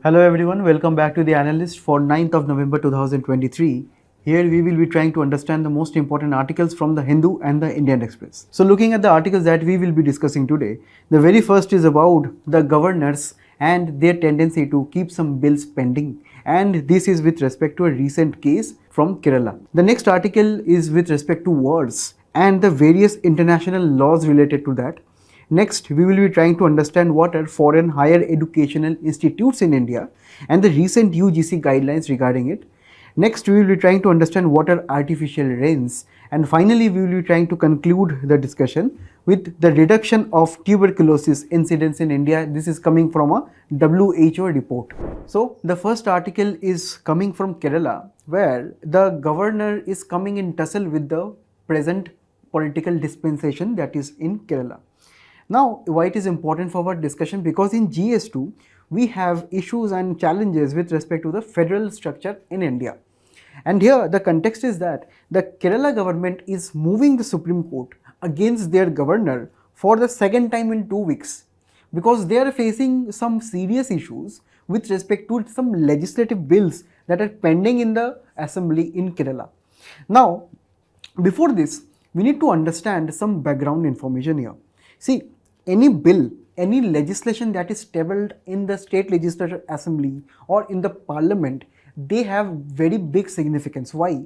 Hello everyone, welcome back to the Analyst for 9th of November 2023. Here we will be trying to understand the most important articles from the Hindu and the Indian Express. So looking at the articles that we will be discussing today, the very first is about the governors and their tendency to keep some bills pending, and this is with respect to a recent case from Kerala. The next article is with respect to wars and the various international laws related to that. Next, we will be trying to understand what are foreign higher educational institutes in India and the recent UGC guidelines regarding it. Next, we will be trying to understand what are artificial rains. And finally, we will be trying to conclude the discussion with the reduction of tuberculosis incidence in India. This is coming from a WHO report. So, the first article is coming from Kerala, where the governor is coming in tussle with the present political dispensation that is in Kerala. Now, why it is important for our discussion? Because in GS2, we have issues and challenges with respect to the federal structure in India. And here the context is that the Kerala government is moving the Supreme Court against their governor for the second time in 2 weeks, because they are facing some serious issues with respect to some legislative bills that are pending in the assembly in Kerala. Now, before this, we need to understand some background information here. See, any bill, any legislation that is tabled in the state legislative assembly or in the parliament, they have very big significance. Why?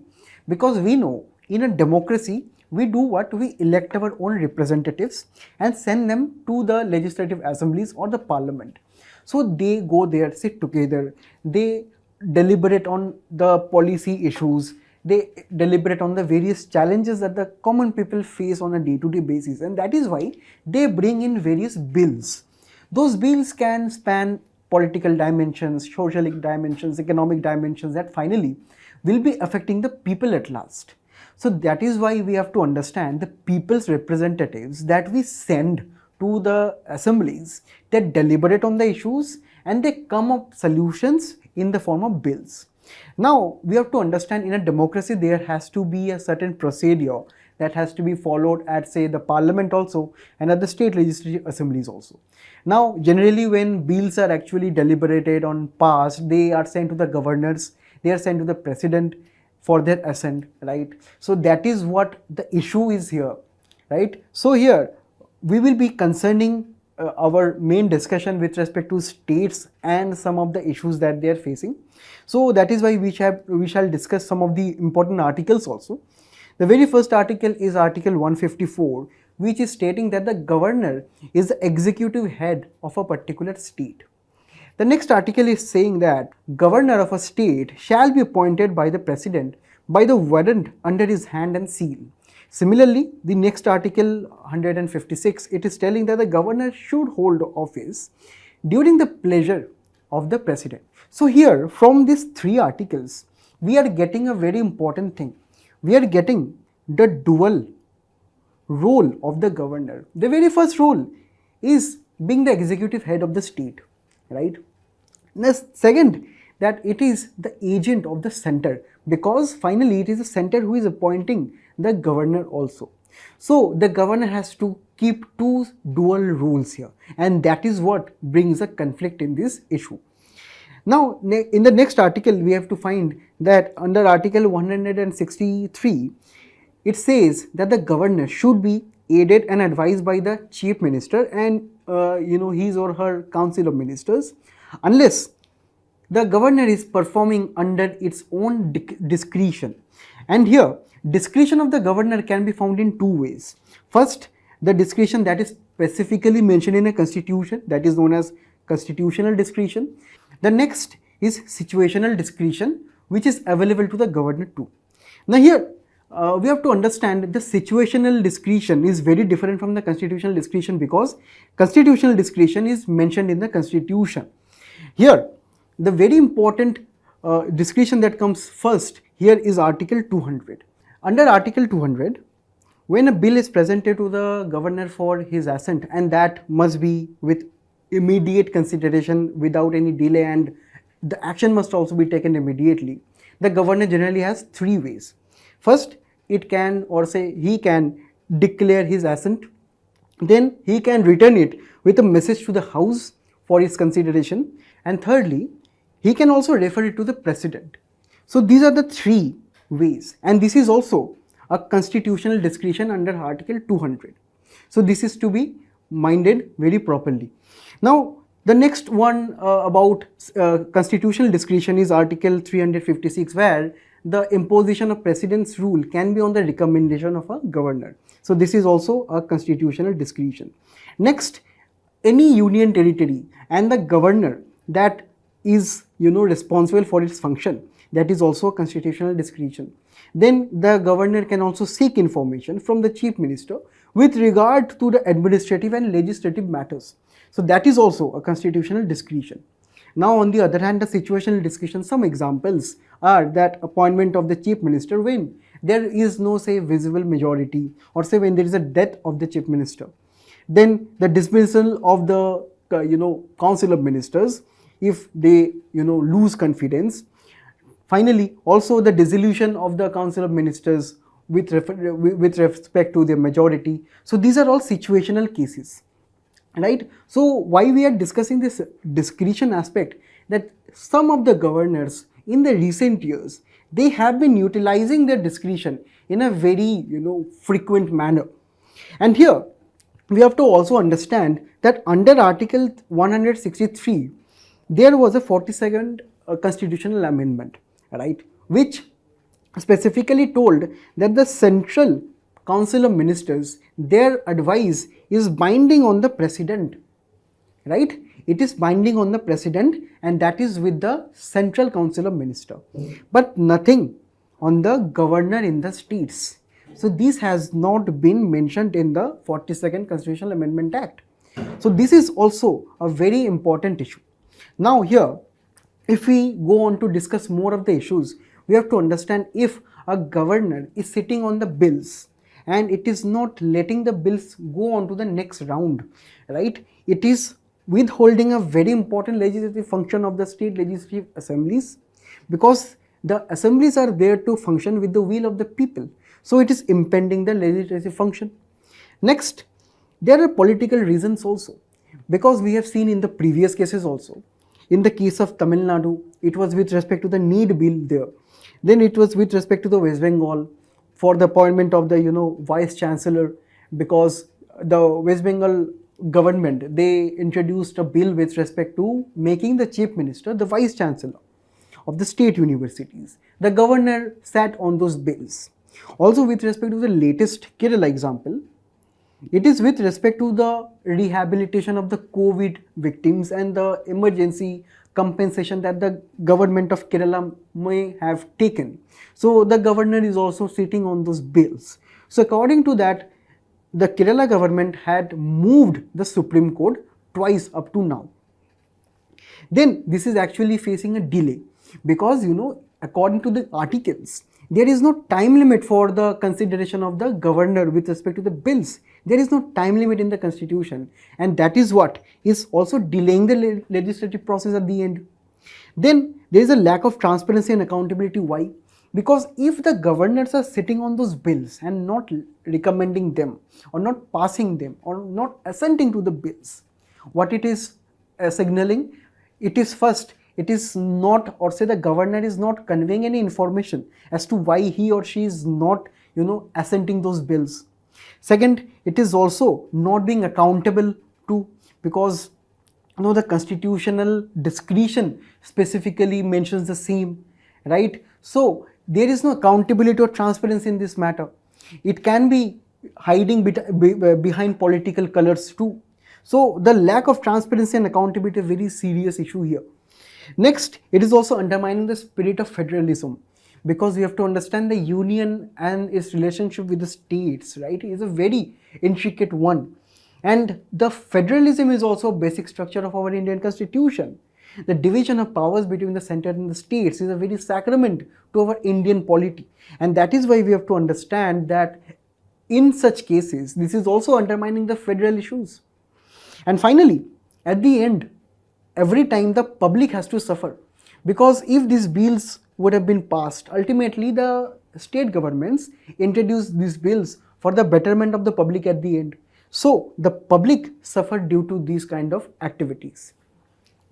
Because we know in a democracy, we do what? We elect our own representatives and send them to the legislative assemblies or the parliament. So they go there, sit together, they deliberate on the policy issues, they deliberate on the various challenges that the common people face on a day-to-day basis, and that is why they bring in various bills. Those bills can span political dimensions, social dimensions, economic dimensions that finally will be affecting the people at last. So that is why we have to understand the people's representatives that we send to the assemblies, that deliberate on the issues and they come up solutions in the form of bills. Now, we have to understand in a democracy there has to be a certain procedure that has to be followed at, say, the parliament also and at the state legislative assemblies also. Now, generally when bills are actually deliberated on passed, they are sent to the governors, they are sent to the president for their assent, right? So that is what the issue is here, right? So here we will be concerning our main discussion with respect to states and some of the issues that they are facing. So that is why we shall discuss some of the important articles also. The very first article is Article 154, which is stating that the governor is the executive head of a particular state. The next article is saying that governor of a state shall be appointed by the president by the warrant under his hand and seal. Similarly, the next article 156, it is telling that the governor should hold office during the pleasure of the president. So here from these three articles, we are getting a very important thing. We are getting the dual role of the governor. The very first role is being the executive head of the state, right? The second, that it is the agent of the center, because finally it is the center who is appointing the governor also. So the governor has to keep two dual rules here, and that is what brings a conflict in this issue. Now, in the next article, we have to find that under Article 163, it says that the governor should be aided and advised by the chief minister and his or her council of ministers, unless the governor is performing under its own discretion. And here, discretion of the governor can be found in two ways. First, the discretion that is specifically mentioned in a constitution, that is known as constitutional discretion. The next is situational discretion, which is available to the governor too. Now here, we have to understand the situational discretion is very different from the constitutional discretion, because constitutional discretion is mentioned in the constitution. Here, the very important discretion that comes first here is Article 200. Under Article 200, when a bill is presented to the governor for his assent, and that must be with immediate consideration without any delay, and the action must also be taken immediately, the governor generally has three ways. First, it can, or say he can declare his assent, then he can return it with a message to the house for its consideration, and thirdly, He can also refer it to the president. So these are the three ways, and this is also a constitutional discretion under Article 200. So this is to be minded very properly. Now the next one about constitutional discretion is Article 356, where the imposition of president's rule can be on the recommendation of a governor. So this is also a constitutional discretion. Next, any union territory and the governor that is responsible for its function, that is also a constitutional discretion. Then the governor can also seek information from the chief minister with regard to the administrative and legislative matters. So that is also a constitutional discretion. Now on the other hand, the situational discretion, some examples are that appointment of the chief minister when there is no say visible majority, or say when there is a death of the chief minister. Then the dismissal of the council of ministers if they lose confidence. Finally, also the dissolution of the council of ministers with respect to their majority. So these are all situational cases, right? So why we are discussing this discretion aspect, that some of the governors in the recent years, they have been utilizing their discretion in a very frequent manner. And here we have to also understand that under Article 163 there was a 42nd constitutional amendment, right, which specifically told that the central council of ministers, their advice is binding on the president, right? It is binding on the president, and that is with the central council of minister, but nothing on the governor in the states. So this has not been mentioned in the 42nd Constitutional Amendment Act. So this is also a very important issue. Now here, if we go on to discuss more of the issues, we have to understand if a governor is sitting on the bills and it is not letting the bills go on to the next round, right? It is withholding a very important legislative function of the state legislative assemblies, because the assemblies are there to function with the will of the people. So it is impeding the legislative function. Next, there are political reasons also, because we have seen in the previous cases also. In the case of Tamil Nadu, it was with respect to the need bill there. Then it was with respect to the West Bengal for the appointment of the vice chancellor, because the West Bengal government, they introduced a bill with respect to making the chief minister the vice chancellor of the state universities. The governor sat on those bills. Also with respect to the latest Kerala example, it is with respect to the rehabilitation of the COVID victims and the emergency compensation that the government of Kerala may have taken. So the governor is also sitting on those bills. So according to that, the Kerala government had moved the Supreme Court twice up to now. Then this is actually facing a delay, because according to the articles, there is no time limit for the consideration of the governor with respect to the bills. There is no time limit in the constitution, and that is what is also delaying the legislative process at the end. Then there is a lack of transparency and accountability. Why? Because if the governors are sitting on those bills and not recommending them, or not passing them, or not assenting to the bills, what it is signaling, it is first, it is not, or say the governor is not conveying any information as to why he or she is not assenting those bills. Second, it is also not being accountable to, because the constitutional discretion specifically mentions the same, right? So there is no accountability or transparency in this matter. It can be hiding behind political colors too. So the lack of transparency and accountability is a very serious issue here. Next, it is also undermining the spirit of federalism, because we have to understand the union and its relationship with the states, right? It is a very intricate one. And the federalism is also a basic structure of our Indian constitution. The division of powers between the center and the states is a very sacrament to our Indian polity. And that is why we have to understand that in such cases, this is also undermining the federal issues. And finally, at the end, every time the public has to suffer, because if these bills would have been passed, ultimately the state governments introduce these bills for the betterment of the public at the end. So the public suffered due to these kind of activities.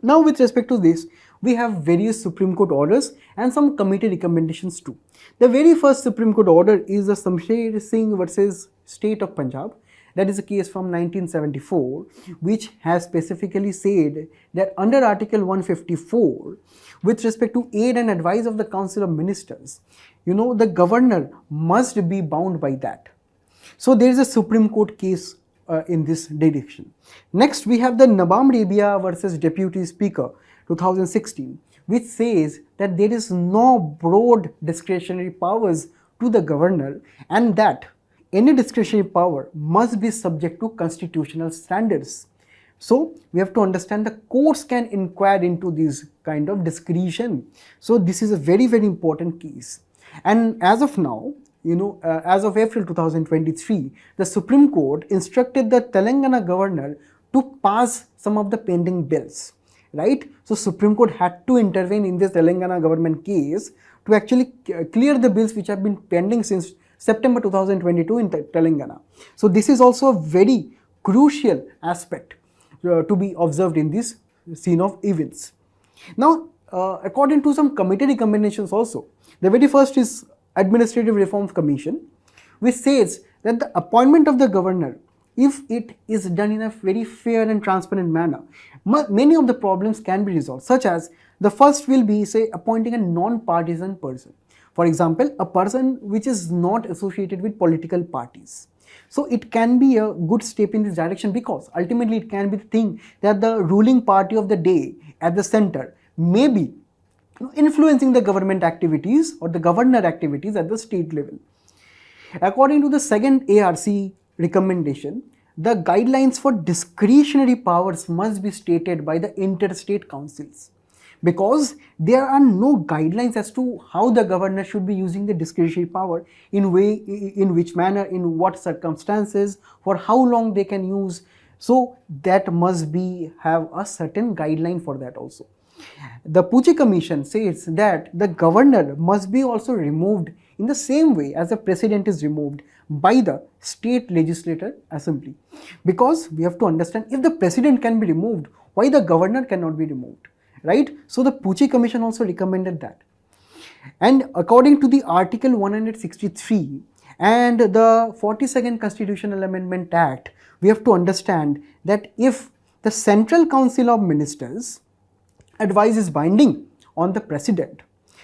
Now with respect to this, we have various Supreme Court orders and some committee recommendations too. The very first Supreme Court order is the Shamsher Singh versus State of Punjab. That is a case from 1974, which has specifically said that under Article 154, with respect to aid and advice of the Council of Ministers, the governor must be bound by that. So there is a Supreme Court case in this direction. Next, we have the Nawab Rabia versus Deputy Speaker 2016, which says that there is no broad discretionary powers to the governor and that any discretionary power must be subject to constitutional standards. So we have to understand the courts can inquire into this kind of discretion. So this is a very, very important case. And as of now, as of April 2023, the Supreme Court instructed the Telangana governor to pass some of the pending bills, right? So Supreme Court had to intervene in this Telangana government case to actually clear the bills which have been pending since September 2022 in Telangana. So this is also a very crucial aspect to be observed in this scene of events. Now, according to some committee recommendations also, the very first is Administrative Reforms Commission, which says that the appointment of the governor, if it is done in a very fair and transparent manner, many of the problems can be resolved, such as the first will be, say, appointing a non-partisan person. For example, a person which is not associated with political parties. So it can be a good step in this direction because ultimately it can be the thing that the ruling party of the day at the center may be influencing the government activities or the governor activities at the state level. According to the second ARC recommendation, the guidelines for discretionary powers must be stated by the interstate councils because there are no guidelines as to how the governor should be using the discretionary power, in which manner, in what circumstances, for how long they can use. So that must have a certain guideline for that also. The Pucci Commission says that the governor must be also removed in the same way as the president is removed by the state legislative assembly. Because we have to understand, if the president can be removed, why the governor cannot be removed, right? So the Pucci Commission also recommended that. And according to the Article 163 and the 42nd Constitutional Amendment Act, we have to understand that if the Central Council of Ministers advice is binding on the president,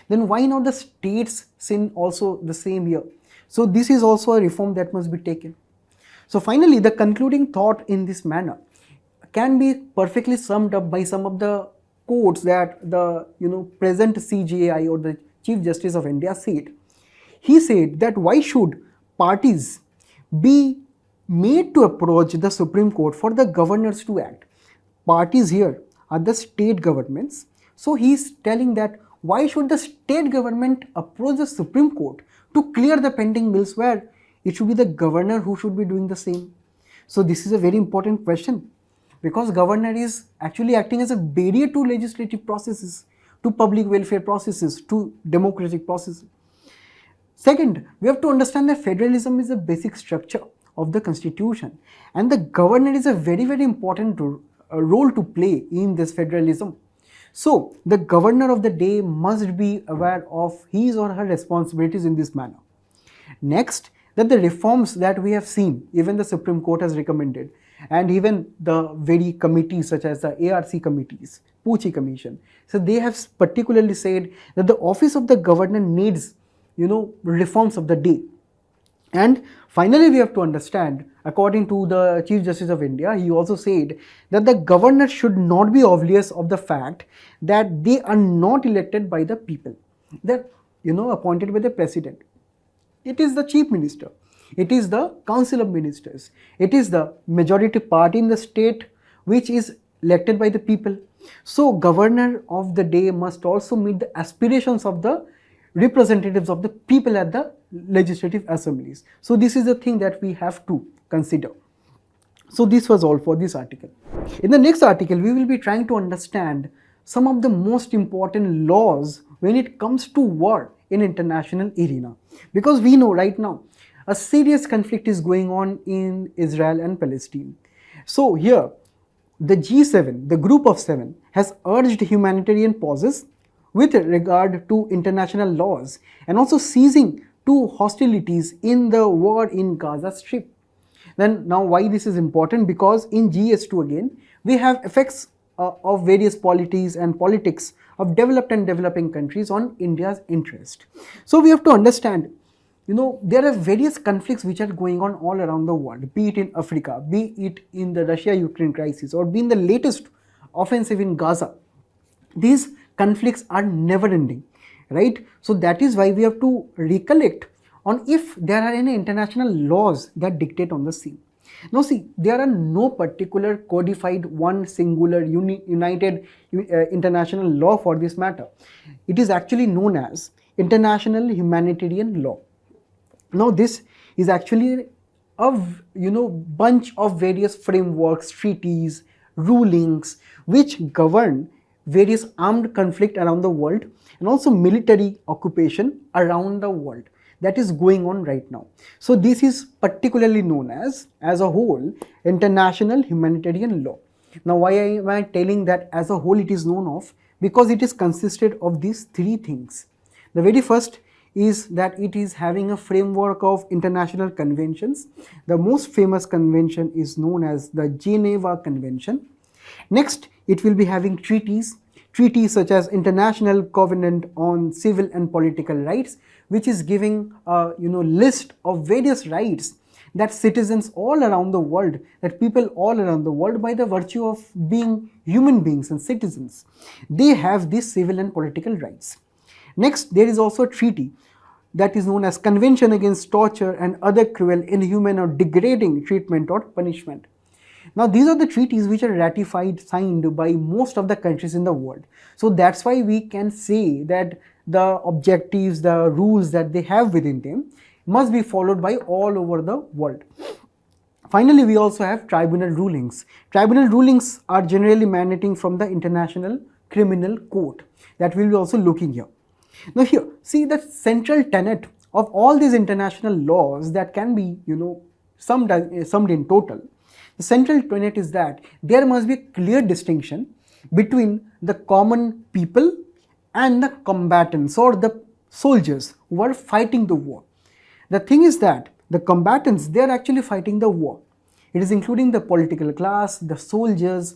then why not the states sin also the same here? So this is also a reform that must be taken. So finally, the concluding thought in this manner can be perfectly summed up by some of the quotes that the present CJI or the Chief Justice of India said. He said that why should parties be made to approach the Supreme Court for the governors to act? Parties here are the state governments. So he is telling that why should the state government approach the Supreme Court to clear the pending bills where it should be the governor who should be doing the same? So this is a very important question because governor is actually acting as a barrier to legislative processes, to public welfare processes, to democratic processes. Second, we have to understand that federalism is a basic structure of the constitution and the governor is a very, very important role to play in this federalism. So the governor of the day must be aware of his or her responsibilities in this manner. Next, that the reforms that we have seen, even the Supreme Court has recommended, and even the very committees such as the ARC committees, Pucci Commission, so they have particularly said that the office of the governor needs, reforms of the day. And finally, we have to understand, according to the Chief Justice of India, he also said that the governor should not be oblivious of the fact that they are not elected by the people. They're, appointed by the president. It is the chief minister. It is the council of ministers. It is the majority party in the state which is elected by the people. So governor of the day must also meet the aspirations of the representatives of the people at the legislative assemblies. So this is the thing that we have to consider. So this was all for this article. In the next article, we will be trying to understand some of the most important laws when it comes to war in international arena. Because we know right now, a serious conflict is going on in Israel and Palestine. So here, the G7, the group of seven, has urged humanitarian pauses with regard to international laws and also ceasing to hostilities in the war in Gaza Strip. Then now why this is important? Because in GS2 again, we have effects of various polities and politics of developed and developing countries on India's interest. So we have to understand, there are various conflicts which are going on all around the world, be it in Africa, be it in the Russia-Ukraine crisis, or be in the latest offensive in Gaza. These conflicts are never ending, right? So that is why we have to recollect on if there are any international laws that dictate on the scene. Now see, there are no particular codified one singular united international law for this matter. It is actually known as international humanitarian law. Now this is actually a bunch of various frameworks, treaties, rulings which govern various armed conflict around the world and also military occupation around the world that is going on right now. So this is particularly known as a whole, international humanitarian law. Now why am I telling that as a whole it is known of? Because it is consisted of these three things. The very first is that it is having a framework of international conventions. The most famous convention is known as the Geneva Convention. Next, it will be having treaties such as International Covenant on Civil and Political Rights, which is giving a list of various rights that citizens all around the world, that people all around the world, by the virtue of being human beings and citizens, they have these civil and political rights. Next, there is also a treaty that is known as Convention Against Torture and Other Cruel, Inhuman or Degrading Treatment or Punishment. Now these are the treaties which are ratified, signed by most of the countries in the world. So that's why we can say that the objectives, the rules that they have within them must be followed by all over the world. Finally, we also have tribunal rulings. Tribunal rulings are generally mandating from the International Criminal Court that we will be also looking here. Now here, see the central tenet of all these international laws that can be, summed in total. The central tenet is that there must be a clear distinction between the common people and the combatants or the soldiers who are fighting the war. The thing is that the combatants, they are actually fighting the war. It is including the political class, the soldiers.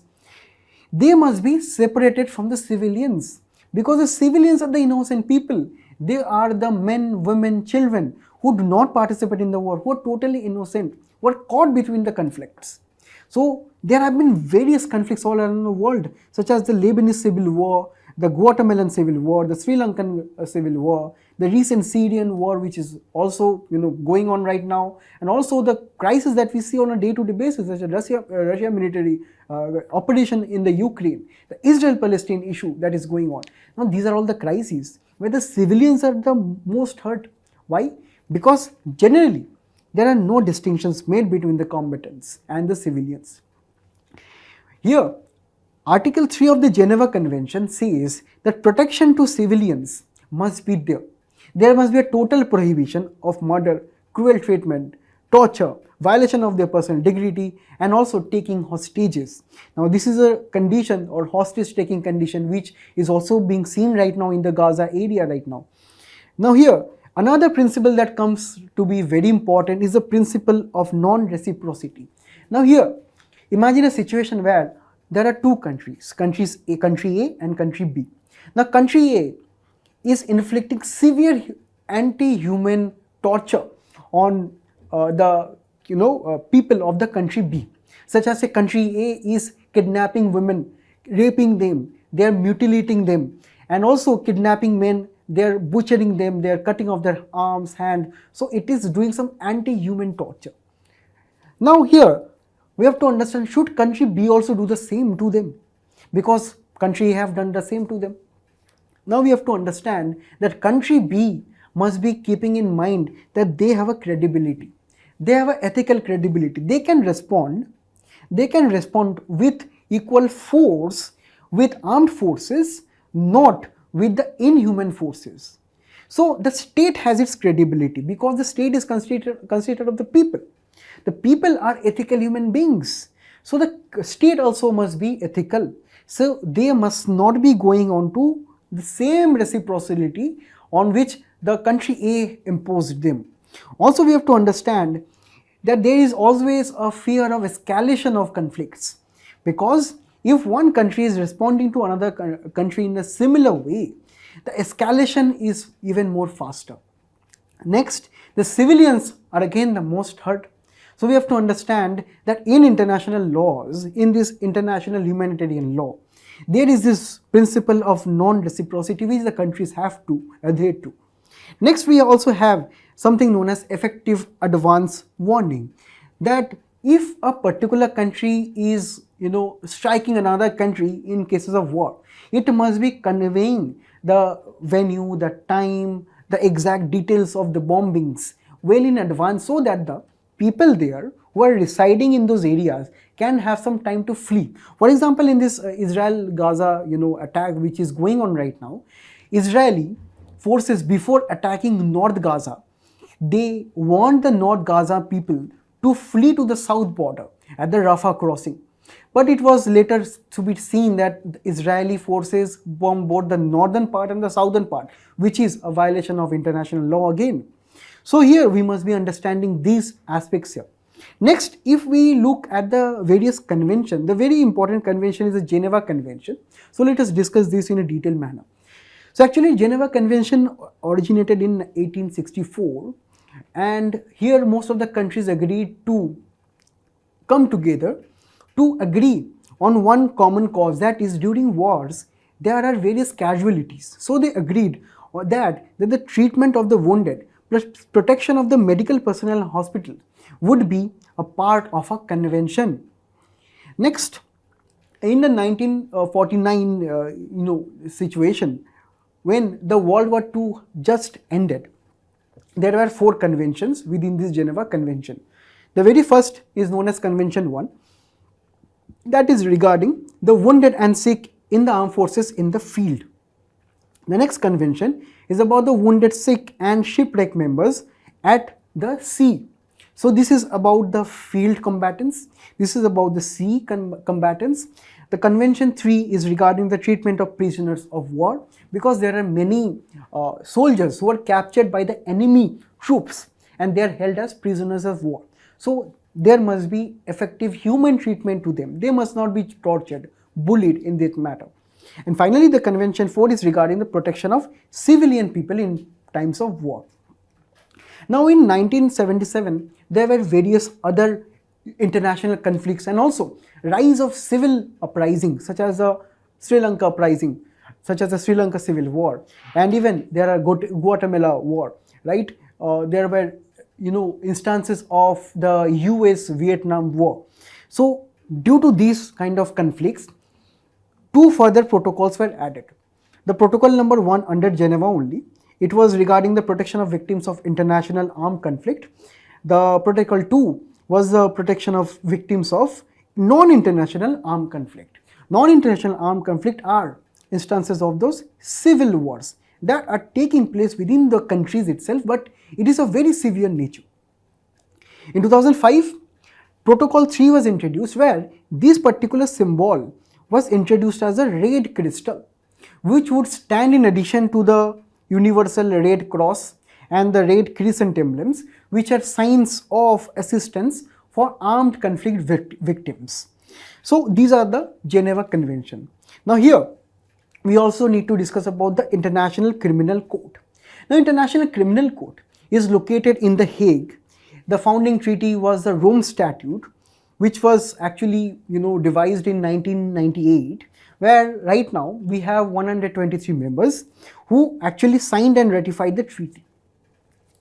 They must be separated from the civilians, because the civilians are the innocent people. They are the men, women, children who do not participate in the war, who are totally innocent, who are caught between the conflicts. So there have been various conflicts all around the world, such as the Lebanese civil war, the Guatemalan civil war, the Sri Lankan civil war, the recent Syrian war, which is also going on right now, and also the crisis that we see on a day-to-day basis, such as Russia military operation in the Ukraine, the Israel-Palestine issue that is going on. Now these are all the crises where the civilians are the most hurt. Why? Because generally there are no distinctions made between the combatants and the civilians. Here, Article 3 of the Geneva Convention says that protection to civilians must be there. There must be a total prohibition of murder, cruel treatment, torture, violation of their personal dignity, and also taking hostages. Now this is a condition, or hostage taking condition, which is also being seen right now in the Gaza area right now. Now here, another principle that comes to be very important is the principle of non-reciprocity. Now here, imagine a situation where there are two countries, country A and country B. Now country A is inflicting severe anti-human torture on the people of the country B, such as a country A is kidnapping women, raping them, they are mutilating them, and also kidnapping men, they are butchering them, they are cutting off their arms, hand. So it is doing some anti-human torture. Now here we have to understand, should country B also do the same to them? Because country A have done the same to them. Now we have to understand that country B must be keeping in mind that they have a credibility. They have an ethical credibility. They can respond with equal force with armed forces, not with the inhuman forces. So the state has its credibility because the state is constituted of the people. The people are ethical human beings. So the state also must be ethical. So they must not be going on to the same reciprocity on which the country A imposed them. Also, we have to understand that there is always a fear of escalation of conflicts, because if one country is responding to another country in a similar way, the escalation is even more faster. Next, the civilians are again the most hurt. So we have to understand that in international laws, in this international humanitarian law, there is this principle of non-reciprocity which the countries have to adhere to. Next, we also have something known as effective advance warning, that if a particular country is striking another country in cases of war, it must be conveying the venue, the time, the exact details of the bombings well in advance, so that the people there who are residing in those areas can have some time to flee. For example, in this Israel-Gaza attack which is going on right now, Israeli forces, before attacking North Gaza, they want the North Gaza people to flee to the south border at the Rafah crossing. But it was later to be seen that the Israeli forces bombed both the northern part and the southern part, which is a violation of international law again. So here we must be understanding these aspects here. Next, if we look at the various conventions, the very important convention is the Geneva Convention. So let us discuss this in a detailed manner. So actually, Geneva Convention originated in 1864, and here most of the countries agreed to come together to agree on one common cause, that is, during wars there are various casualties. So they agreed that the treatment of the wounded plus protection of the medical personnel in hospital would be a part of a convention. Next, in the 1949 situation, when the World War II just ended, there were 4 conventions within this Geneva Convention. The very first is known as Convention 1, that is regarding the wounded and sick in the armed forces in the field. The next convention is about the wounded, sick and shipwreck members at the sea. So this is about the field combatants, this is about the sea combatants. The Convention 3 is regarding the treatment of prisoners of war, because there are many soldiers who are captured by the enemy troops and they are held as prisoners of war. So there must be effective human treatment to them. They must not be tortured, bullied in this matter. And finally, the Convention 4 is regarding the protection of civilian people in times of war. Now in 1977, there were various other international conflicts and also rise of civil uprising, such as the Sri Lanka uprising, such as the Sri Lanka Civil War, and even there are Guatemala War, right? There were instances of the US-Vietnam War. So due to these kind of conflicts, 2 further protocols were added. The protocol number 1 under Geneva only, it was regarding the protection of victims of international armed conflict. The protocol 2 was the protection of victims of non-international armed conflict. Non-international armed conflict are instances of those civil wars that are taking place within the countries itself, but it is of very severe nature. In 2005, Protocol 3 was introduced, where this particular symbol was introduced as a red crystal, which would stand in addition to the Universal Red Cross and the Red Crescent emblems, which are signs of assistance for armed conflict victims. So these are the Geneva Convention. Now here, we also need to discuss about the International Criminal Court. Now, International Criminal Court is located in The Hague. The founding treaty was the Rome Statute, which was actually devised in 1998, where right now we have 123 members who actually signed and ratified the treaty.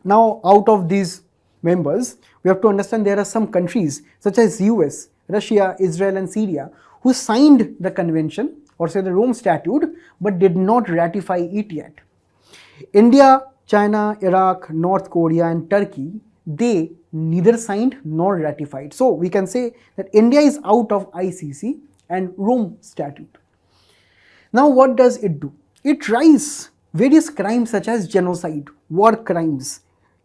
Now, out of these members, we have to understand there are some countries such as US, Russia, Israel and Syria who signed the convention, or say the Rome Statute, but did not ratify it yet. India, China, Iraq, North Korea and Turkey, they neither signed nor ratified. So we can say that India is out of ICC and Rome Statute. Now what does it do? It tries various crimes such as genocide, war crimes,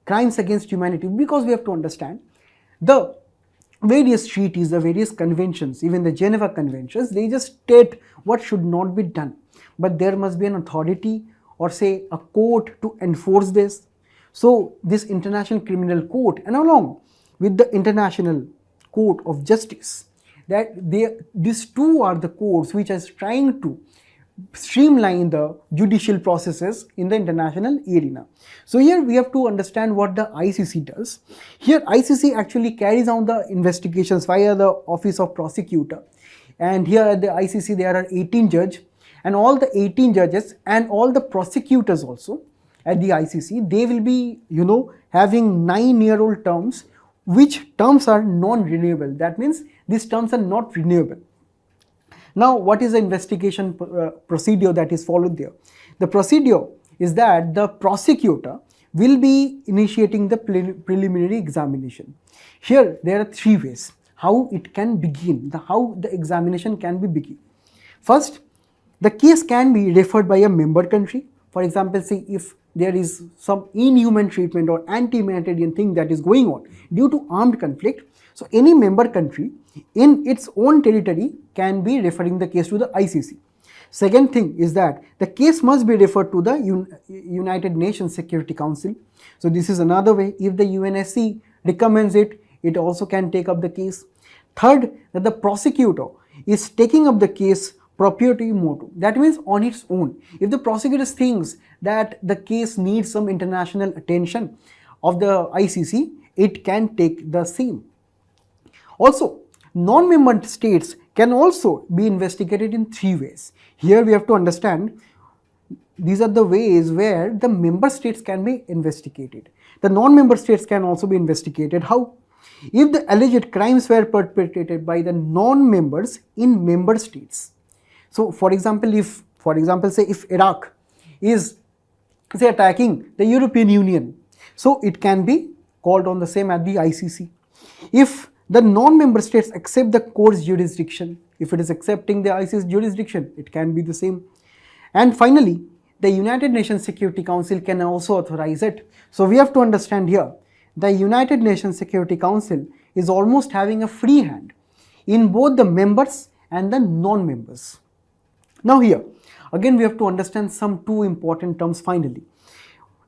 crimes against humanity, because we have to understand the various treaties, the various conventions, even the Geneva Conventions, they just state what should not be done. But there must be an authority or say a court to enforce this. So this International Criminal Court and along with the International Court of Justice, these two are the courts which are trying to streamline the judicial processes in the international arena. So here we have to understand what the ICC does. Here ICC actually carries out the investigations via the Office of Prosecutor, and here at the ICC there are 18 judges, and all the 18 judges and all the prosecutors also at the ICC, they will be having 9-year-old terms, which terms are non-renewable. That means these terms are not renewable. Now, what is the investigation procedure that is followed there? The procedure is that the prosecutor will be initiating the preliminary examination. Here, there are 3 ways how it can begin, how the examination can be begin. First, the case can be referred by a member country. For example, say if there is some inhuman treatment or anti-humanitarian thing that is going on due to armed conflict, so any member country in its own territory can be referring the case to the ICC. Second thing is that the case must be referred to the United Nations Security Council. So this is another way. If the UNSC recommends it, it also can take up the case. Third, that the prosecutor is taking up the case proprio motu. That means on its own. If the prosecutor thinks that the case needs some international attention of the ICC, it can take the same. Also, non-member states can also be investigated in 3 ways. Here we have to understand these are the ways where the member states can be investigated. The non-member states can also be investigated. How? If the alleged crimes were perpetrated by the non-members in member states. So, for example, say if Iraq is attacking the European Union, so it can be called on the same at the ICC. If the non-member states accept the court's jurisdiction, if it is accepting the ICC jurisdiction, it can be the same. And finally, the United Nations Security Council can also authorize it. So we have to understand here, the United Nations Security Council is almost having a free hand in both the members and the non-members. Now here, again we have to understand some 2 important terms finally.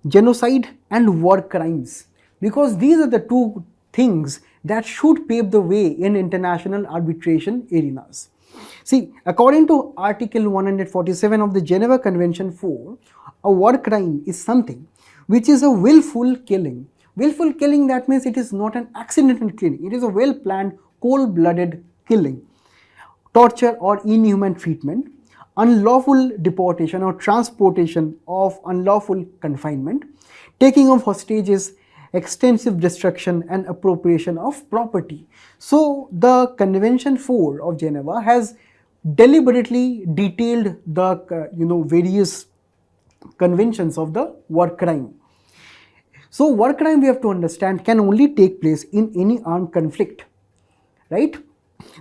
Genocide and war crimes, because these are the 2 things that should pave the way in international arbitration arenas. See, according to Article 147 of the Geneva Convention 4, a war crime is something which is a willful killing. Willful killing, that means it is not an accidental killing. It is a well-planned, cold-blooded killing. Torture or inhuman treatment, unlawful deportation or transportation of unlawful confinement, taking of hostages, extensive destruction and appropriation of property. So the Convention 4 of Geneva has deliberately detailed the various conventions of the war crime. So war crime, we have to understand, can only take place in any armed conflict, right?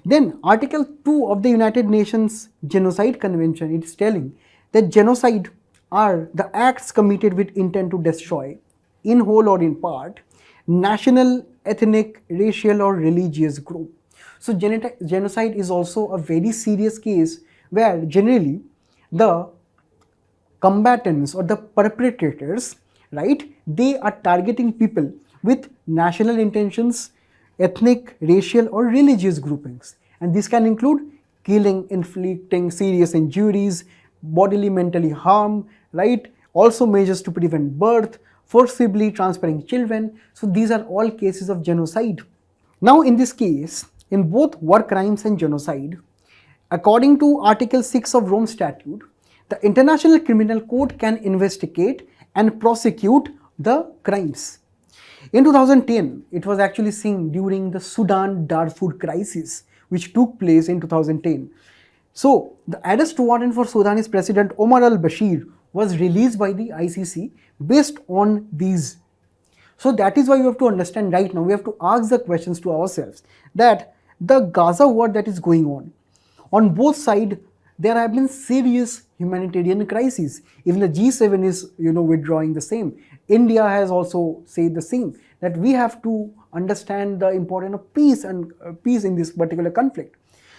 Then Article 2 of the United Nations Genocide Convention, it is telling that genocide are the acts committed with intent to destroy, in whole or in part, national, ethnic, racial or religious group. So genocide is also a very serious case where generally the combatants or the perpetrators, right, they are targeting people with national intentions, ethnic, racial or religious groupings. And this can include killing, inflicting serious injuries, bodily, mentally harm, right, also measures to prevent birth, forcibly transferring children. So these are all cases of genocide. Now in this case, in both war crimes and genocide, according to Article 6 of Rome Statute, the International Criminal Court can investigate and prosecute the crimes. In 2010, it was actually seen during the Sudan Darfur crisis, which took place in 2010. So the arrest warrant for Sudanese President Omar al-Bashir was released by the ICC based on these. So that is why we have to understand right now, we have to ask the questions to ourselves that the Gaza war that is going on both sides, there have been serious humanitarian crises. Even the G7 is withdrawing the same. India has also said the same, that we have to understand the importance of peace and peace in this particular conflict.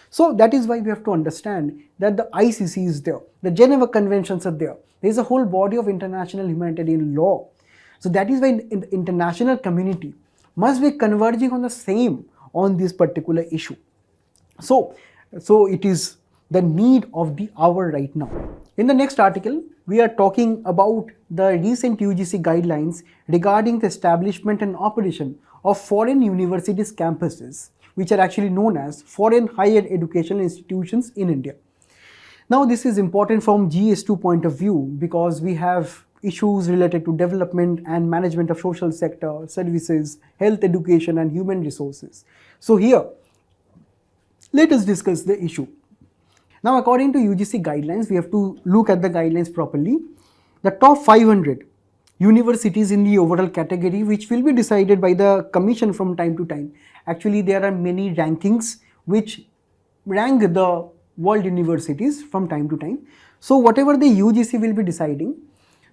So that is why we have to understand that the ICC is there, the Geneva Conventions are there. There is a whole body of international humanitarian law. So that is why the international community must be converging on the same on this particular issue. So it is the need of the hour right now. In the next article, we are talking about the recent UGC guidelines regarding the establishment and operation of foreign universities campuses, which are actually known as foreign higher educational institutions in India. Now this is important from GS2 point of view because we have issues related to development and management of social sector, services, health, education and human resources. So here, let us discuss the issue. Now according to UGC guidelines, we have to look at the guidelines properly. The top 500 universities in the overall category, which will be decided by the commission from time to time. Actually, there are many rankings which rank the world universities from time to time. So whatever the UGC will be deciding,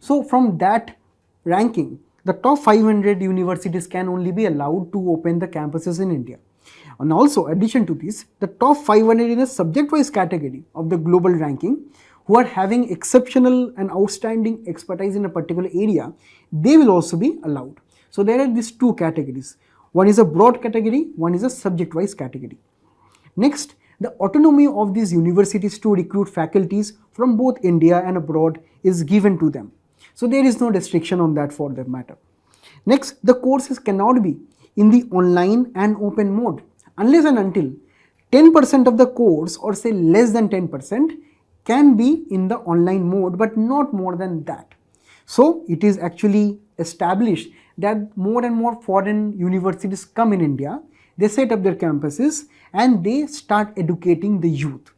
so from that ranking, the top 500 universities can only be allowed to open the campuses in India. And also, addition to this, the top 500 in a subject-wise category of the global ranking who are having exceptional and outstanding expertise in a particular area, they will also be allowed. So there are these two categories. One is a broad category, one is a subject-wise category. Next, the autonomy of these universities to recruit faculties from both India and abroad is given to them. So there is no restriction on that for that matter. Next, the courses cannot be in the online and open mode unless and until 10% of the course, or say less than 10%, can be in the online mode, but not more than that. So it is actually established that more and more foreign universities come in India, they set up their campuses and they start educating the youth.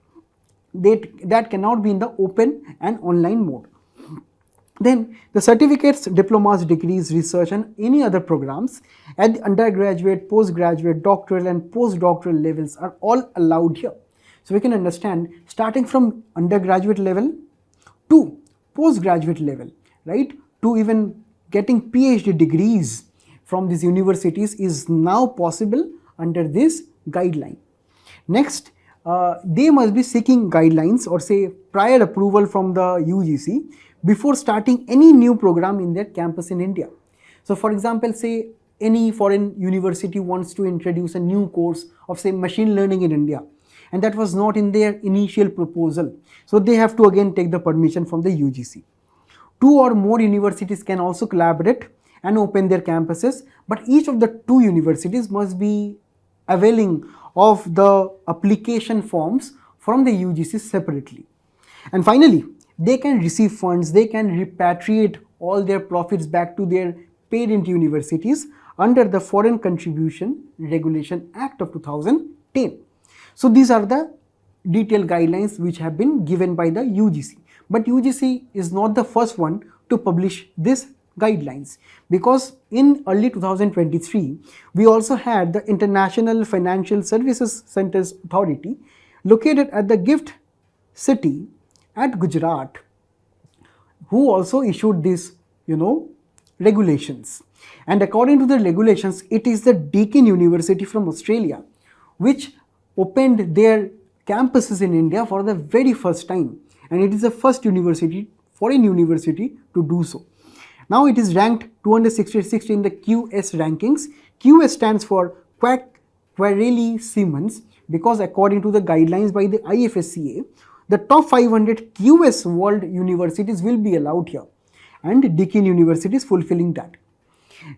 That cannot be in the open and online mode. Then the certificates, diplomas, degrees, research and any other programs at the undergraduate, postgraduate, doctoral and postdoctoral levels are all allowed here. So we can understand starting from undergraduate level to postgraduate level, right, to even getting PhD degrees from these universities is now possible under this guideline. Next, they must be seeking guidelines or say prior approval from the UGC before starting any new program in their campus in India. So for example, say any foreign university wants to introduce a new course of say machine learning in India, and that was not in their initial proposal. So they have to again take the permission from the UGC. 2 or more universities can also collaborate and open their campuses, but each of the 2 universities must be availing of the application forms from the UGC separately. And finally, they can receive funds, they can repatriate all their profits back to their parent universities under the Foreign Contribution Regulation Act of 2010. So these are the detailed guidelines which have been given by the UGC. But UGC is not the first one to publish these guidelines, because in early 2023, we also had the International Financial Services Centers Authority located at the Gift City at Gujarat, who also issued these, regulations. And according to the regulations, it is the Deakin University from Australia which opened their campuses in India for the very first time, and it is the first foreign university to do so. Now it is ranked 266 in the QS rankings. QS stands for Quereli Siemens, because according to the guidelines by the IFSCA, the top 500 QS world universities will be allowed here, and Deakin University is fulfilling that.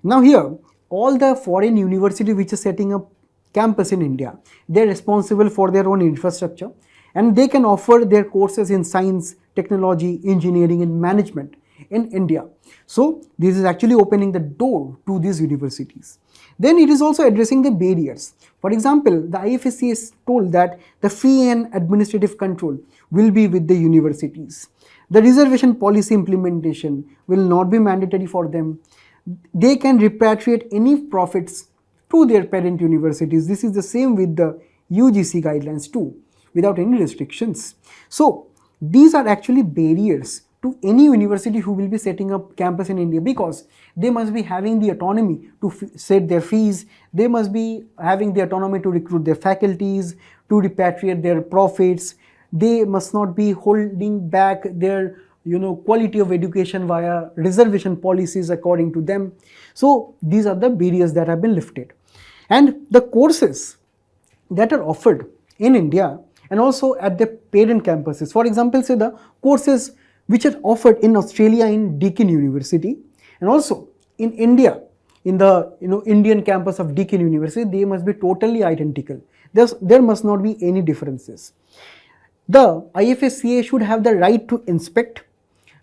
Now here, all the foreign universities which are setting up campus in India, they are responsible for their own infrastructure, and they can offer their courses in science, technology, engineering and management in India. So this is actually opening the door to these universities. Then it is also addressing the barriers. For example, the IFSC is told that the fee and administrative control will be with the universities. The reservation policy implementation will not be mandatory for them. They can repatriate any profits to their parent universities. This is the same with the UGC guidelines too, without any restrictions. So these are actually barriers to any university who will be setting up campus in India, because they must be having the autonomy to set their fees, they must be having the autonomy to recruit their faculties, to repatriate their profits, they must not be holding back their quality of education via reservation policies according to them. So these are the barriers that have been lifted. And the courses that are offered in India and also at the parent campuses, for example, say the courses which are offered in Australia in Deakin University and also in India in the Indian campus of Deakin University, they must be totally identical. There must not be any differences. The IFSCA should have the right to inspect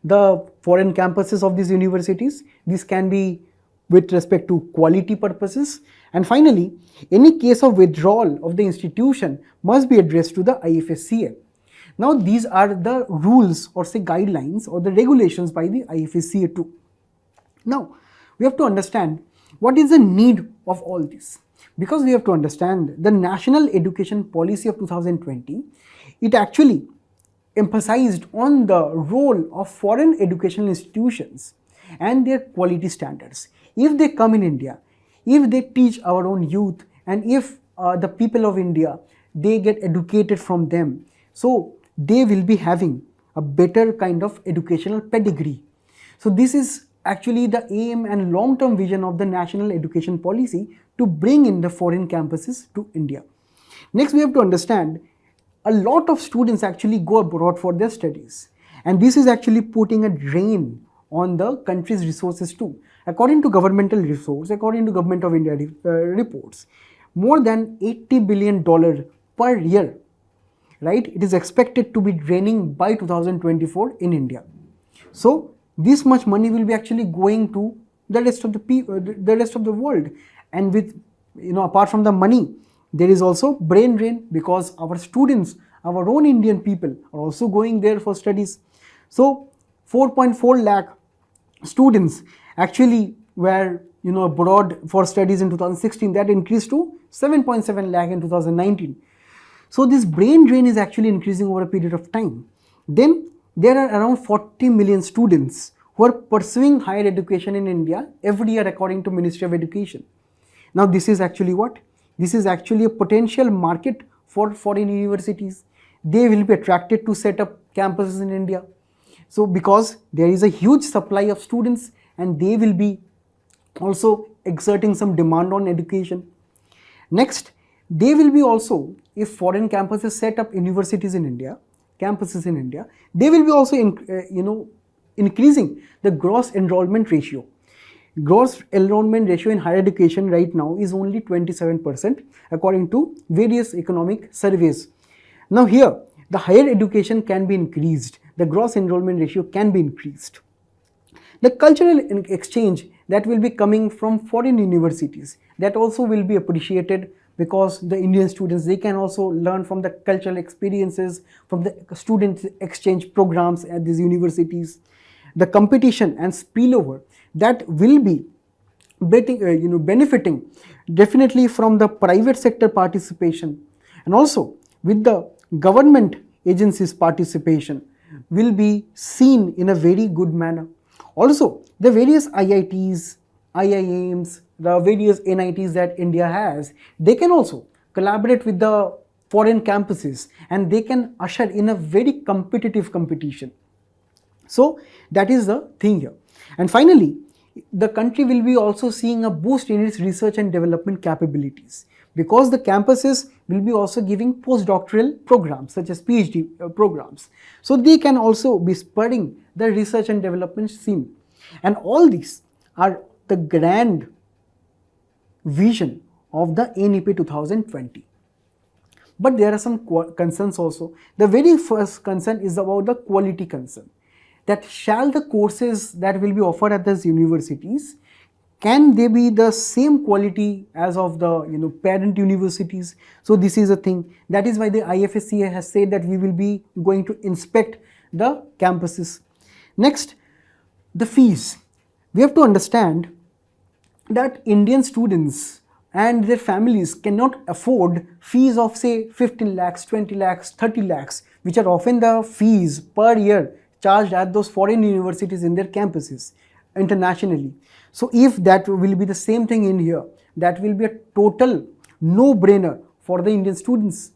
the foreign campuses of these universities. This can be with respect to quality purposes. And finally, any case of withdrawal of the institution must be addressed to the IFSCA. Now, these are the rules or say guidelines or the regulations by the IFSCA too. Now, we have to understand what is the need of all this, because we have to understand the National Education Policy of 2020. It actually emphasized on the role of foreign educational institutions and their quality standards. If they come in India, if they teach our own youth, and if the people of India, they get educated from them, so they will be having a better kind of educational pedigree. So this is actually the aim and long-term vision of the National Education Policy, to bring in the foreign campuses to India. Next, we have to understand a lot of students actually go abroad for their studies, and this is actually putting a drain on the country's resources too. According to governmental resource, according to Government of India reports, more than $80 billion per year, right, it is expected to be draining by 2024 in India. So this much money will be actually going to the rest of the rest of the world. And with apart from the money, there is also brain drain, because our students, our own Indian people, are also going there for studies. So 4.4 lakh students actually were abroad for studies in 2016. That increased to 7.7 lakh in 2019. So this brain drain is actually increasing over a period of time. Then there are around 40 million students who are pursuing higher education in India every year, according to Ministry of Education. Now this is actually what? This is actually a potential market for foreign universities. They will be attracted to set up campuses in India. So because there is a huge supply of students, and they will be also exerting some demand on education. Next, they will be also, if foreign campuses set up universities in India, campuses in India, they will be also increasing the gross enrollment ratio. Gross enrollment ratio in higher education right now is only 27% according to various economic surveys. Now here, the higher education can be increased, the gross enrollment ratio can be increased. The cultural exchange that will be coming from foreign universities, that also will be appreciated, because the Indian students, they can also learn from the cultural experiences, from the student exchange programs at these universities. The competition and spillover that will be benefiting definitely from the private sector participation, and also with the government agencies participation, will be seen in a very good manner. Also, the various IITs, IIMs, the various NITs that India has, they can also collaborate with the foreign campuses, and they can usher in a very competitive competition. So that is the thing here. And finally, the country will be also seeing a boost in its research and development capabilities, because the campuses will be also giving postdoctoral programs such as PhD programs. So they can also be spurring the research and development scene. And all these are the grand vision of the NEP 2020. But there are some concerns also. The very first concern is about the quality concern. That shall the courses that will be offered at these universities, can they be the same quality as of the parent universities? So this is a thing. That is why the IFSCA has said that we will be going to inspect the campuses. Next, the fees. We have to understand that Indian students and their families cannot afford fees of say 15 lakhs, 20 lakhs, 30 lakhs, which are often the fees per year charged at those foreign universities in their campuses internationally. So if that will be the same thing in here, that will be a total no-brainer for the Indian students,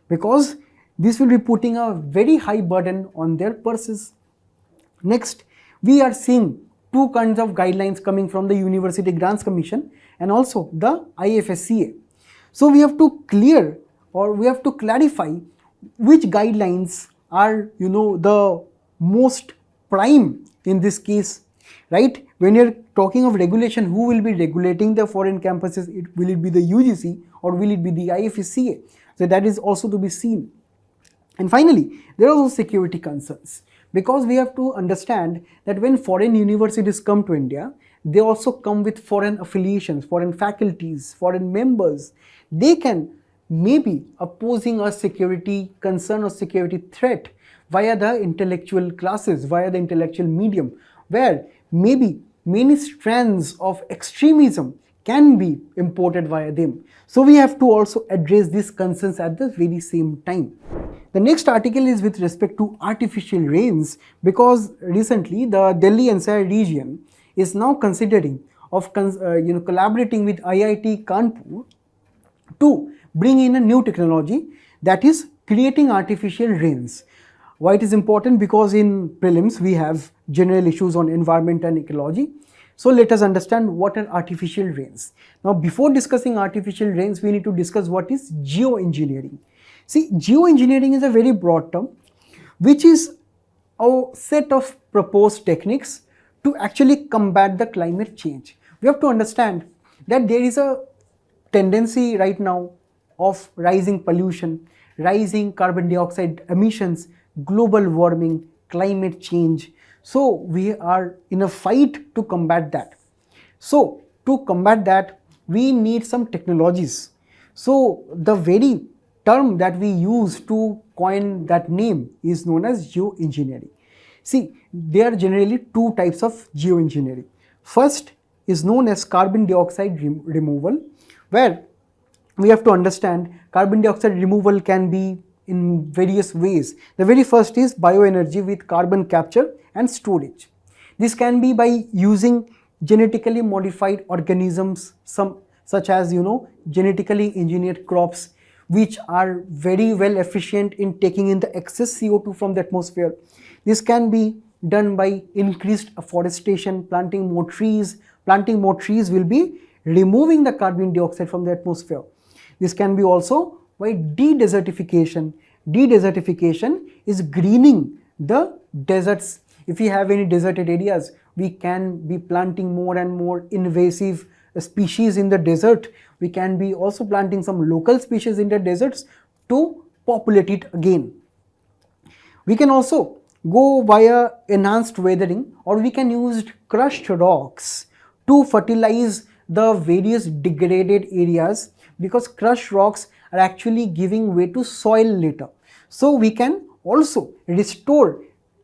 because this will be putting a very high burden on their purses. Next, we are seeing two kinds of guidelines coming from the University Grants Commission and also the IFSCA. So we have to clear, or we have to clarify which guidelines are, the most prime in this case, right? When you're talking of regulation, who will be regulating the foreign campuses? Will it be the UGC or will it be the IFSCA? So that is also to be seen. And finally, there are also security concerns, because we have to understand that when foreign universities come to India, they also come with foreign affiliations, foreign faculties, foreign members. They can maybe opposing a security concern or security threat via the intellectual classes, via the intellectual medium, where maybe many strands of extremism can be imported via them. So we have to also address these concerns at the very same time. The next article is with respect to artificial rains, because recently the Delhi NCR region is now considering of collaborating with IIT Kanpur to bring in a new technology, that is creating artificial rains. Why it is important? Because in prelims we have general issues on environment and ecology. So let us understand what are artificial rains. Now before discussing artificial rains, we need to discuss what is geoengineering. See, geoengineering is a very broad term, which is a set of proposed techniques to actually combat the climate change. We have to understand that there is a tendency right now of rising pollution, rising carbon dioxide emissions, global warming, climate change. So we are in a fight to combat that. So to combat that, we need some technologies. So the very term that we use to coin that name is known as geoengineering. See, there are generally two types of geoengineering. First is known as carbon dioxide removal, where we have to understand carbon dioxide removal can be in various ways. The very first is bioenergy with carbon capture and storage. This can be by using genetically modified organisms, such as genetically engineered crops, which are very well efficient in taking in the excess CO2 from the atmosphere. This can be done by increased afforestation, planting more trees. Planting more trees will be removing the carbon dioxide from the atmosphere. This can be also by de-desertification. De-desertification is greening the deserts. If we have any deserted areas, we can be planting more and more invasive species in the desert. We can be also planting some local species in the deserts to populate it again. We can also go via enhanced weathering, or we can use crushed rocks to fertilize the various degraded areas, because crushed rocks are actually giving way to soil later. So we can also restore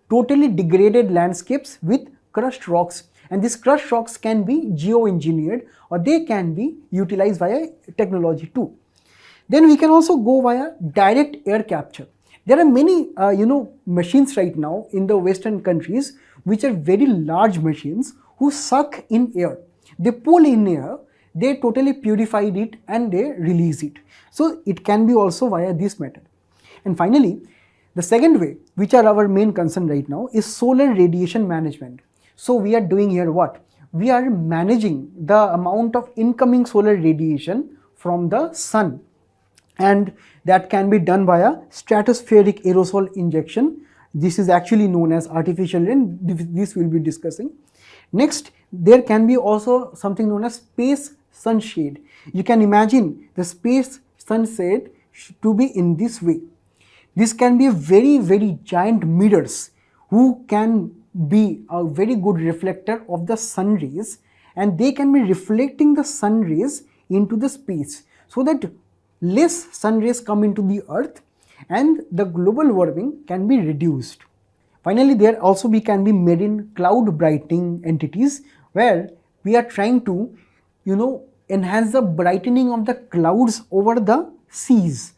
totally degraded landscapes with crushed rocks, and these crushed rocks can be geoengineered, or they can be utilized via technology too. Then we can also go via direct air capture. There are many machines right now in the Western countries which are very large machines who suck in air. They pull in air, they totally purified it and they release it. So it can be also via this method. And finally, the second way, which are our main concern right now, is solar radiation management. So we are doing here what? We are managing the amount of incoming solar radiation from the sun, and that can be done via stratospheric aerosol injection. This is actually known as artificial rain. This we'll be discussing. Next, there can be also something known as space sunshade. You can imagine the space sunshade to be in this way. This can be a very, very giant mirrors who can be a very good reflector of the sun rays, and they can be reflecting the sun rays into the space, so that less sun rays come into the earth and the global warming can be reduced. Finally, there also can be marine cloud brightening entities, where we are trying to enhance the brightening of the clouds over the seas.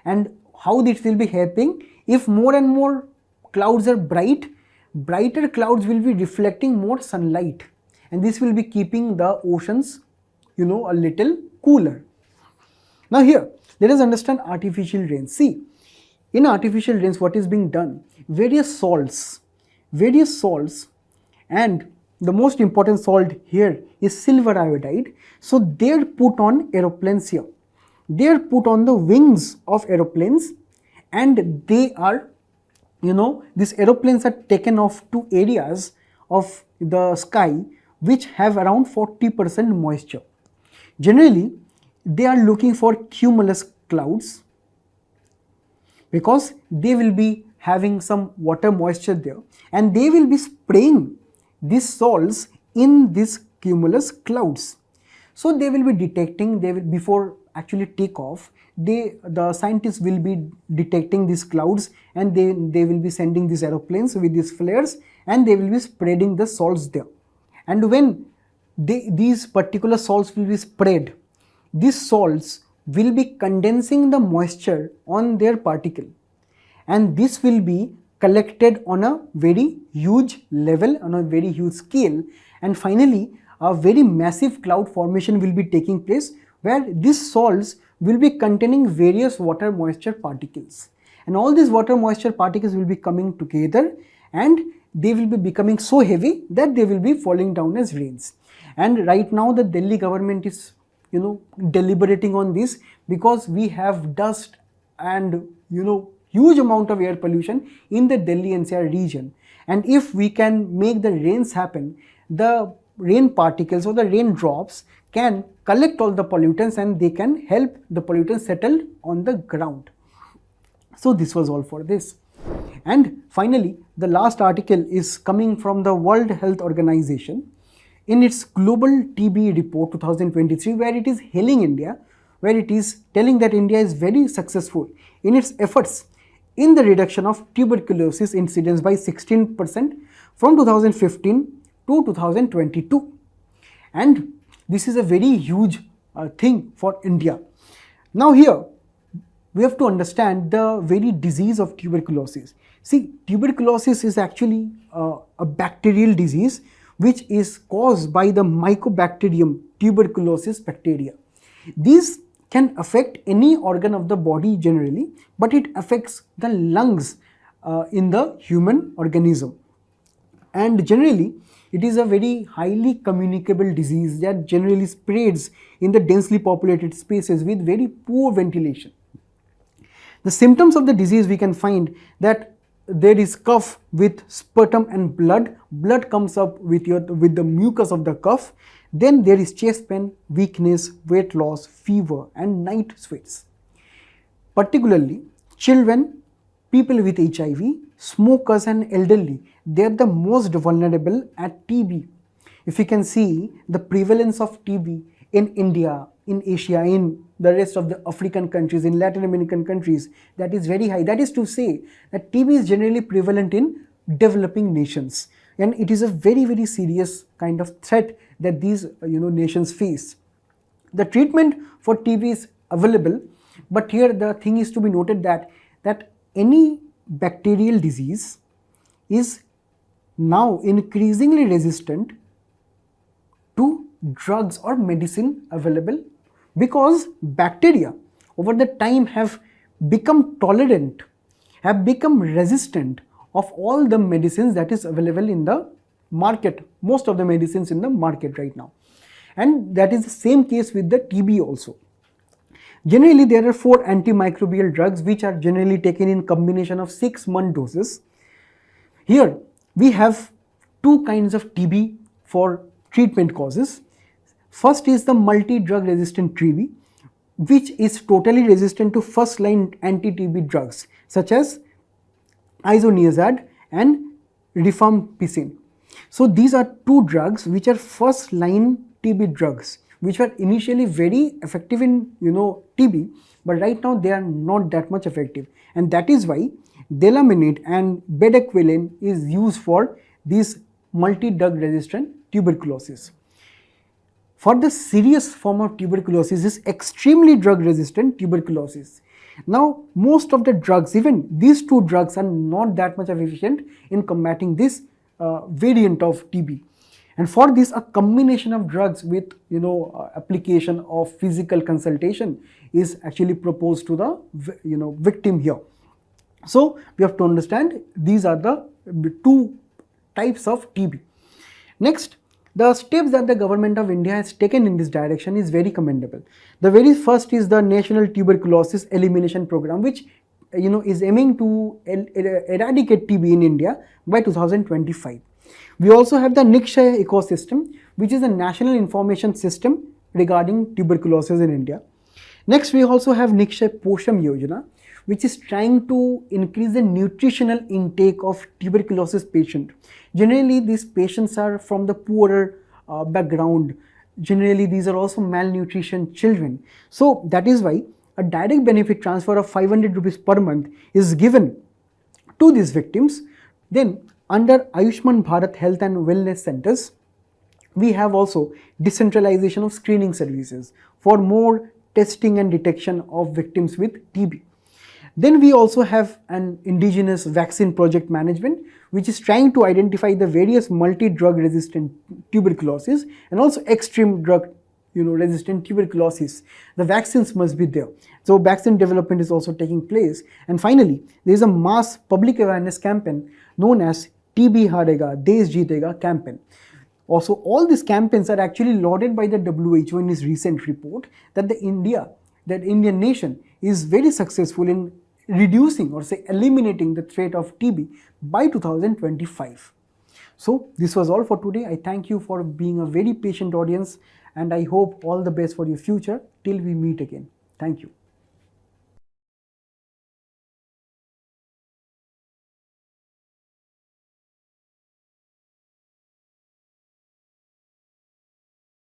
And how this will be helping? If more and more clouds are bright, brighter clouds will be reflecting more sunlight, and this will be keeping the oceans, a little cooler. Now here, let us understand artificial rains. See, in artificial rains, what is being done? Various salts, and the most important salt here is silver iodide. So they are put on aeroplanes here. They are put on the wings of aeroplanes, and they are, these aeroplanes are taken off to areas of the sky which have around 40% moisture. Generally, they are looking for cumulus clouds because they will be having some water moisture there, and they will be spraying these salts in these cumulus clouds. So they will be detecting, before actually take off, the scientists will be detecting these clouds, and they will be sending these aeroplanes with these flares, and they will be spreading the salts there. And when these particular salts will be spread, these salts will be condensing the moisture on their particle, and this will be collected on a very huge level, on a very huge scale, and finally a very massive cloud formation will be taking place, where these salts will be containing various water moisture particles, and all these water moisture particles will be coming together, and they will be becoming so heavy that they will be falling down as rains. And right now the Delhi government is deliberating on this, because we have dust and huge amount of air pollution in the Delhi NCR region, and if we can make the rains happen, the rain particles or the raindrops can collect all the pollutants, and they can help the pollutants settle on the ground. So this was all for this. And finally, the last article is coming from the World Health Organization in its Global TB Report 2023, where it is hailing India, where it is telling that India is very successful in its efforts in the reduction of tuberculosis incidence by 16% from 2015 to 2022. And this is a very huge thing for India. Now here, we have to understand the very disease of tuberculosis. See, tuberculosis is actually a bacterial disease which is caused by the Mycobacterium tuberculosis bacteria. These can affect any organ of the body generally, but it affects the lungs in the human organism. And generally, it is a very highly communicable disease that generally spreads in the densely populated spaces with very poor ventilation. The symptoms of the disease, we can find that there is cough with sputum and blood. Blood comes up with the mucus of the cough. Then there is chest pain, weakness, weight loss, fever, and night sweats. Particularly children, people with HIV, smokers, and elderly, they are the most vulnerable at TB. If you can see the prevalence of TB in India, in Asia, in the rest of the African countries, in Latin American countries, that is very high. That is to say that TB is generally prevalent in developing nations, and it is a very, very serious kind of threat that these nations face. The treatment for TB is available, but here the thing is to be noted that any bacterial disease is now increasingly resistant to drugs or medicine available, because bacteria over the time have become tolerant, have become resistant of all the medicines that is available in the market, most of the medicines in the market right now. And that is the same case with the TB also. Generally, there are 4 antimicrobial drugs which are generally taken in combination of 6-month doses. Here we have 2 kinds of TB for treatment causes. First is the multi-drug resistant TB, which is totally resistant to first-line anti-TB drugs such as isoniazid and rifampicin. So these are 2 drugs which are first-line TB drugs, which were initially very effective in TB, but right now they are not that much effective, and that is why delaminate and bedaquiline is used for this multi-drug resistant tuberculosis. For the serious form of tuberculosis is extremely drug resistant tuberculosis. Now, most of the drugs, even these two drugs, are not that much of efficient in combating this variant of TB. And for this, a combination of drugs with application of physical consultation is actually proposed to the victim here. So we have to understand these are the two types of TB. Next, the steps that the government of India has taken in this direction is very commendable. The very first is the National Tuberculosis Elimination Program, which is aiming to eradicate TB in India by 2025. We also have the Nikshay ecosystem, which is a national information system regarding tuberculosis in India. Next, we also have Nikshay Posham Yojana, which is trying to increase the nutritional intake of tuberculosis patient. Generally, these patients are from the poorer background. Generally, these are also malnutrition children. So that is why a direct benefit transfer of 500 rupees per month is given to these victims. Then under Ayushman Bharat Health and Wellness Centers, we have also decentralization of screening services for more testing and detection of victims with TB. Then we also have an indigenous vaccine project management, which is trying to identify the various multi-drug resistant tuberculosis and also extreme drug resistant tuberculosis. The vaccines must be there. So vaccine development is also taking place. And finally, there is a mass public awareness campaign known as TB Harega, Desh Jeetega campaign. Also, all these campaigns are actually lauded by the WHO in its recent report that Indian nation is very successful in reducing or say eliminating the threat of TB by 2025. So this was all for today. I thank you for being a very patient audience and I hope all the best for your future till we meet again. Thank you.